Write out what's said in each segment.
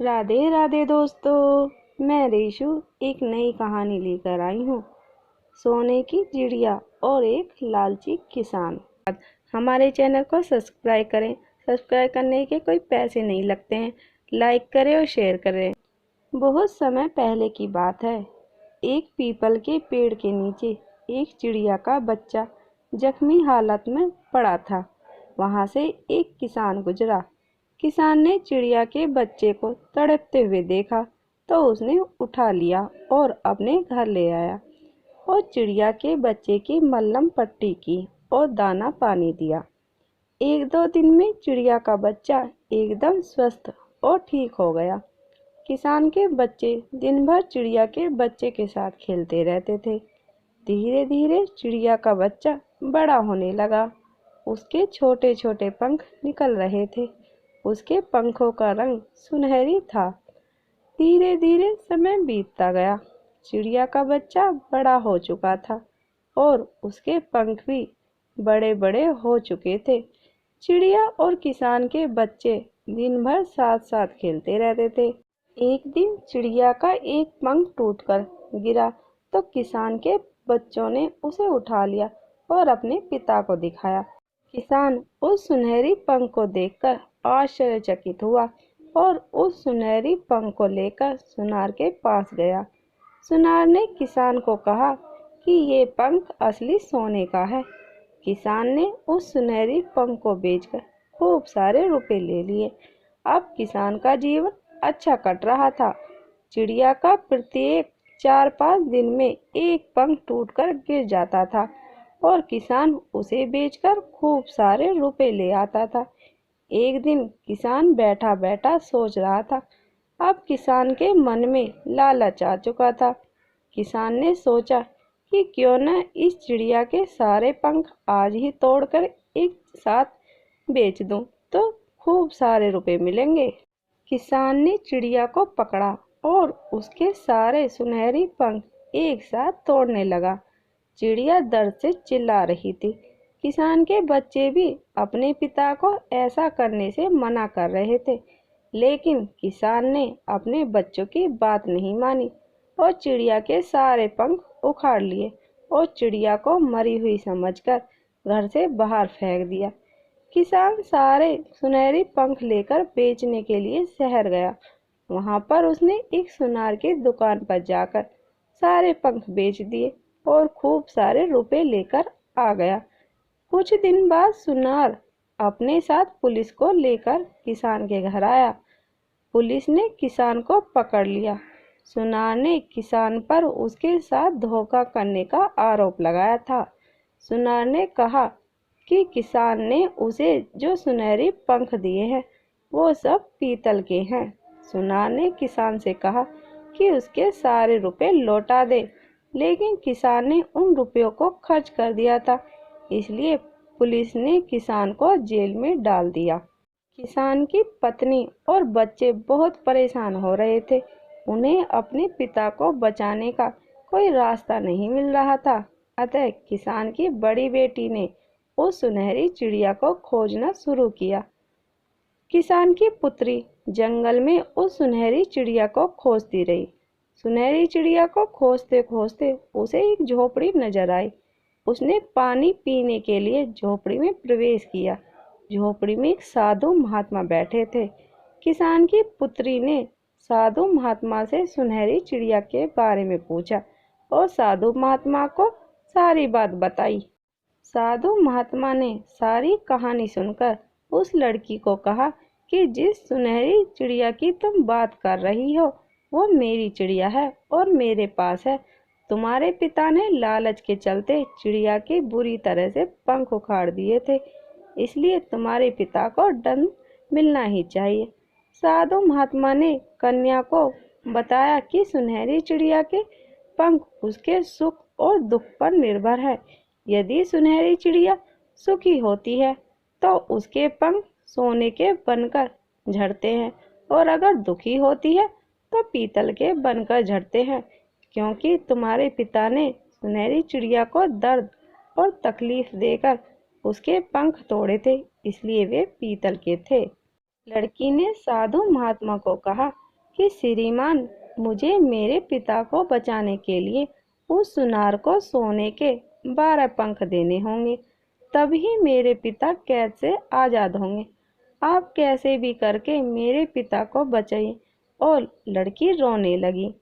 राधे राधे दोस्तों, मैं रेशु एक नई कहानी लेकर आई हूँ। सोने की चिड़िया और एक लालची किसान। हमारे चैनल को सब्सक्राइब करें। सब्सक्राइब करने के कोई पैसे नहीं लगते हैं। लाइक करें और शेयर करें। बहुत समय पहले की बात है। एक पीपल के पेड़ के नीचे एक चिड़िया का बच्चा जख्मी हालत में पड़ा था। वहाँ से एक किसान गुजरा। किसान ने चिड़िया के बच्चे को तड़पते हुए देखा तो उसने उठा लिया और अपने घर ले आया और चिड़िया के बच्चे की मलहम पट्टी की और दाना पानी दिया। एक दो दिन में चिड़िया का बच्चा एकदम स्वस्थ और ठीक हो गया। किसान के बच्चे दिन भर चिड़िया के बच्चे के साथ खेलते रहते थे। धीरे धीरे चिड़िया का बच्चा बड़ा होने लगा। उसके छोटे छोटे पंख निकल रहे थे। उसके पंखों का रंग सुनहरी था। धीरे धीरे समय बीतता गया। चिड़िया का बच्चा बड़ा हो चुका था और उसके पंख भी बड़े बड़े हो चुके थे। चिड़िया और किसान के बच्चे दिन भर साथ साथ खेलते रहते थे। एक दिन चिड़िया का एक पंख टूटकर गिरा तो किसान के बच्चों ने उसे उठा लिया और अपने पिता को दिखाया। किसान उस सुनहरी पंख को देखकर आश्चर्यचकित हुआ और उस सुनहरी पंख को लेकर सुनार के पास गया। सुनार ने किसान को कहा कि ये पंख असली सोने का है। किसान ने उस सुनहरी पंख को बेचकर खूब सारे रुपए ले लिए। अब किसान का जीवन अच्छा कट रहा था। चिड़िया का प्रत्येक 4-5 दिन में एक पंख टूटकर गिर जाता था और किसान उसे बेचकर खूब सारे रुपए ले आता था। एक दिन किसान बैठा बैठा सोच रहा था। अब किसान के मन में लालच आ चुका था। किसान ने सोचा कि क्यों न इस चिड़िया के सारे पंख आज ही तोड़कर एक साथ बेच दूं तो खूब सारे रुपए मिलेंगे। किसान ने चिड़िया को पकड़ा और उसके सारे सुनहरी पंख एक साथ तोड़ने लगा। चिड़िया दर्द से चिल्ला रही थी। किसान के बच्चे भी अपने पिता को ऐसा करने से मना कर रहे थे, लेकिन किसान ने अपने बच्चों की बात नहीं मानी और चिड़िया के सारे पंख उखाड़ लिए और चिड़िया को मरी हुई समझकर घर से बाहर फेंक दिया। किसान सारे सुनहरी पंख लेकर बेचने के लिए शहर गया। वहां पर उसने एक सुनार की दुकान पर जाकर सारे पंख बेच दिए और खूब सारे रुपए लेकर आ गया। कुछ दिन बाद सुनार अपने साथ पुलिस को लेकर किसान के घर आया। पुलिस ने किसान को पकड़ लिया। सुनार ने किसान पर उसके साथ धोखा करने का आरोप लगाया था। सुनार ने कहा कि किसान ने उसे जो सुनहरी पंख दिए हैं वो सब पीतल के हैं। सुनार ने किसान से कहा कि उसके सारे रुपए लौटा दे, लेकिन किसान ने उन रुपयों को खर्च कर दिया था, इसलिए पुलिस ने किसान को जेल में डाल दिया। किसान की पत्नी और बच्चे बहुत परेशान हो रहे थे। उन्हें अपने पिता को बचाने का कोई रास्ता नहीं मिल रहा था। अतः किसान की बड़ी बेटी ने उस सुनहरी चिड़िया को खोजना शुरू किया। किसान की पुत्री जंगल में उस सुनहरी चिड़िया को खोजती रही। सुनहरी चिड़िया को खोजते खोजते उसे एक झोपड़ी नजर आई। उसने पानी पीने के लिए झोपड़ी में प्रवेश किया। झोपड़ी में एक साधु महात्मा बैठे थे। किसान की पुत्री ने साधु महात्मा से सुनहरी चिड़िया के बारे में पूछा और साधु महात्मा को सारी बात बताई। साधु महात्मा ने सारी कहानी सुनकर उस लड़की को कहा कि जिस सुनहरी चिड़िया की तुम बात कर रही हो वो मेरी चिड़िया है और मेरे पास है। तुम्हारे पिता ने लालच के चलते चिड़िया के बुरी तरह से पंख उखाड़ दिए थे, इसलिए तुम्हारे पिता को दंड मिलना ही चाहिए। साधु महात्मा ने कन्या को बताया कि सुनहरी चिड़िया के पंख उसके सुख और दुख पर निर्भर है। यदि सुनहरी चिड़िया सुखी होती है तो उसके पंख सोने के बनकर झड़ते हैं और अगर दुखी होती है तो पीतल के बनकर झड़ते हैं। क्योंकि तुम्हारे पिता ने सुनहरी चिड़िया को दर्द और तकलीफ देकर उसके पंख तोड़े थे, इसलिए वे पीतल के थे। लड़की ने साधु महात्मा को कहा कि श्रीमान, मुझे मेरे पिता को बचाने के लिए उस सुनार को सोने के 12 पंख देने होंगे, तभी मेरे पिता कैद से आज़ाद होंगे। आप कैसे भी करके मेरे पिता को बचाइए। और लड़की रोने लगी।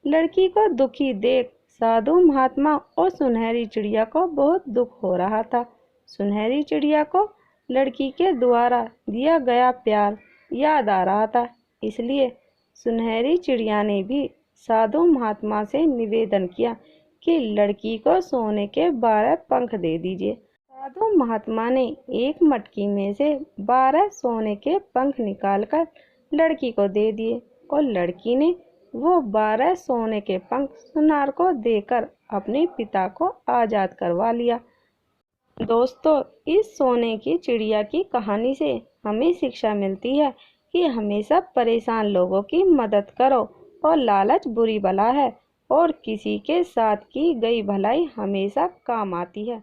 लड़की को दुखी देख साधु महात्मा और सुनहरी चिड़िया को बहुत दुख हो रहा था। सुनहरी चिड़िया को लड़की के द्वारा दिया गया प्यार याद आ रहा था, इसलिए सुनहरी चिड़िया ने भी साधु महात्मा से निवेदन किया कि लड़की को सोने के 12 पंख दे दीजिए। साधु महात्मा ने एक मटकी में से 12 सोने के पंख निकालकर लड़की को दे दिए और लड़की ने वो 12 सोने के पंख सुनार को देकर अपने पिता को आज़ाद करवा लिया। दोस्तों, इस सोने की चिड़िया की कहानी से हमें शिक्षा मिलती है कि हमेशा परेशान लोगों की मदद करो और लालच बुरी बला है और किसी के साथ की गई भलाई हमेशा काम आती है।